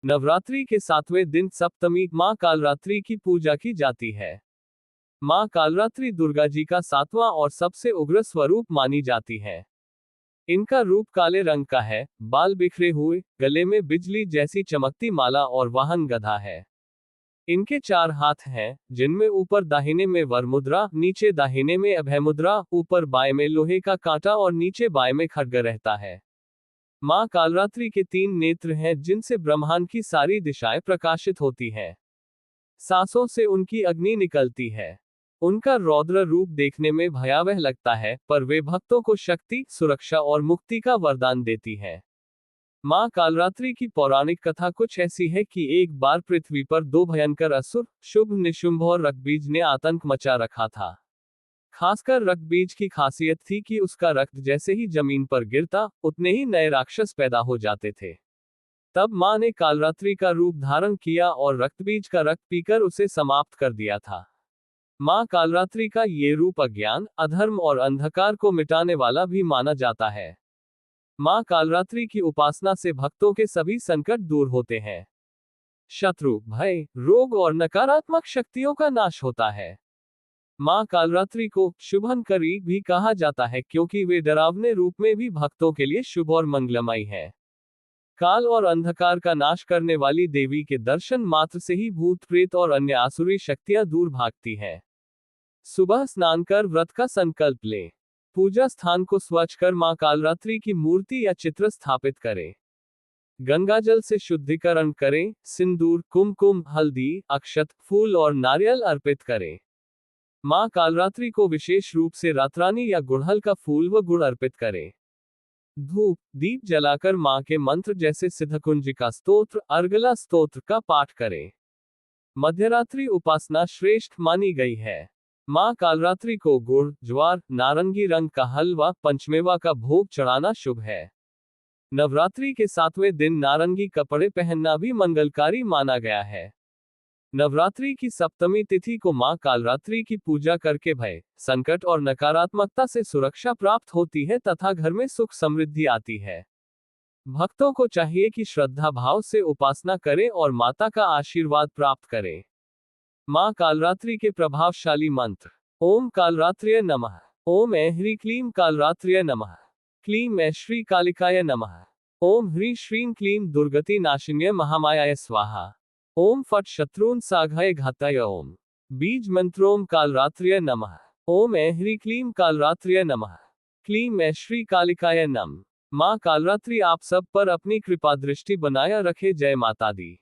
नवरात्रि के 7वें दिन सप्तमी मां कालरात्रि की पूजा की जाती है। मां कालरात्रि दुर्गा जी का 7वां और सबसे उग्र स्वरूप मानी जाती है। इनका रूप काले रंग का है, बाल बिखरे हुए, गले में बिजली जैसी चमकती माला और वाहन गधा है। इनके 4 हाथ हैं, जिनमें ऊपर दाहिने में वर मुद्रा, नीचे दाहिने में अभय मुद्रा, ऊपर बाएं में लोहे का कांटा और नीचे बाएं में खड्ग रहता है। मां कालरात्रि के 3 नेत्र हैं, जिनसे ब्रह्मांड की सारी दिशाएं प्रकाशित होती हैं। सांसों से उनकी अग्नि निकलती है। उनका रौद्र रूप देखने में भयावह लगता है, पर वे भक्तों को शक्ति, सुरक्षा और मुक्ति का वरदान देती है। मां कालरात्रि की पौराणिक कथा कुछ ऐसी है कि एक बार पृथ्वी पर 2 भयंकर असुर, शुभ निशुंभ और रक्तबीज ने आतंक मचा रखा था। खासकर रक्तबीज की खासियत थी कि उसका रक्त जैसे ही जमीन पर गिरता, उतने ही नए राक्षस पैदा हो जाते थे। तब मां ने कालरात्रि का रूप धारण किया और रक्तबीज का रक्त पीकर उसे समाप्त कर दिया था। मां कालरात्रि का ये रूप अज्ञान, अधर्म और अंधकार को मिटाने वाला भी माना जाता है। मां कालरात्रि की उपासना से भक्तों के सभी संकट दूर होते हैं। शत्रु, भय, रोग और नकारात्मक शक्तियों का नाश होता है। मां कालरात्रि को शुभंकरी भी कहा जाता है, क्योंकि वे डरावने रूप में भी भक्तों के लिए शुभ और मंगलमयी है। काल और अंधकार का नाश करने वाली देवी के दर्शन मात्र से ही भूत प्रेत और अन्य आसुरी शक्तियां दूर भागती हैं। सुबह स्नान कर व्रत का संकल्प लें। पूजा स्थान को स्वच्छ कर मां कालरात्रि की मूर्ति या चित्र स्थापित करें। गंगाजल से शुद्धिकरण करें, सिंदूर, कुमकुम, हल्दी, अक्षत, फूल और नारियल अर्पित करें। मां कालरात्रि को विशेष रूप से रातरानी या गुड़हल का फूल व गुड़ अर्पित करें। धूप, दीप जलाकर मां के मंत्र जैसे सिद्धकुंजिका स्तोत्र, अर्गला स्तोत्र का पाठ करें। मध्यरात्रि उपासना श्रेष्ठ मानी गई है। मां कालरात्रि को गुड़, ज्वार, नारंगी रंग का हलवा, पंचमेवा का भोग चढ़ाना शुभ है। नवरात्रि के 7वें दिन नारंगी कपड़े पहनना भी मंगलकारी माना गया है। नवरात्रि की सप्तमी तिथि को मां कालरात्रि की पूजा करके भय, संकट और नकारात्मकता से सुरक्षा प्राप्त होती है तथा घर में सुख समृद्धि आती है। भक्तों को चाहिए कि श्रद्धा भाव से उपासना करें और माता का आशीर्वाद प्राप्त करें। मां कालरात्रि के प्रभावशाली मंत्र। ओम कालरात्र्य नमः। ओम ऐं ह्रीं क्लीं कालरात्र्य नमः। क्लीं ऐं श्री कालिकाय नमः। ओम ह्रीं श्रीं क्लीं दुर्गति नाशिन्य महामायाय स्वाहा। ओम फट शत्रून् साघाय घाताय। ओम बीज मंत्रोम कालरात्र्य नमः। ओम ऐं ह्रीं क्लीं कालरात्र्य नमः। क्लीं ऐं श्री कालिकाय नमः। मां कालरात्रि आप सब पर अपनी कृपा दृष्टि बनाया रखे। जय माता दी।